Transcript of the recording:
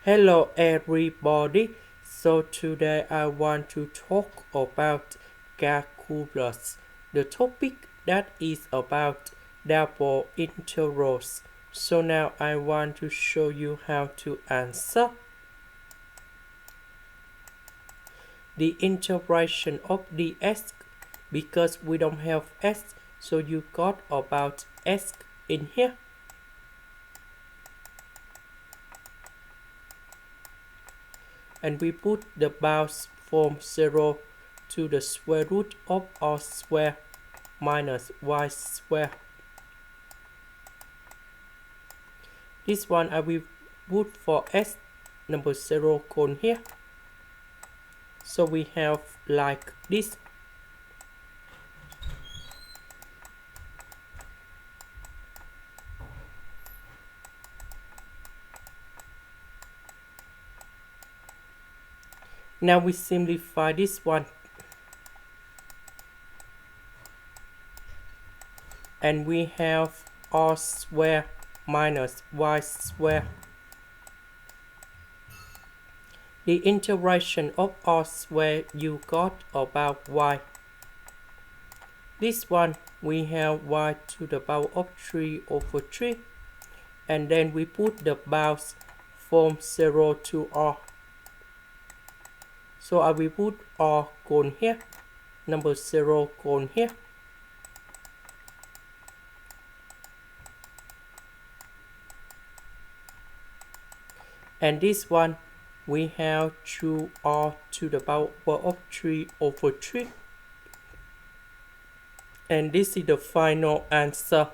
Hello everybody. So today I want to talk about calculus. The topic that is about double integrals. So now I want to show you how to answer. The integration of dx, because we don't have s, so you got about s in here. And we put the bounds from 0 to the square root of r square minus y square. This one I will put for s number 0 cone here. So we have like this. Now we simplify this one. And we have r square minus y square. The integration of r square you got about y. This one we have y to the power of 3 over 3. And then we put the bounds from 0 to r. So I will put r cone here, number 0 cone here. And this one we have 2r to the power of 3 over 3. And this is the final answer.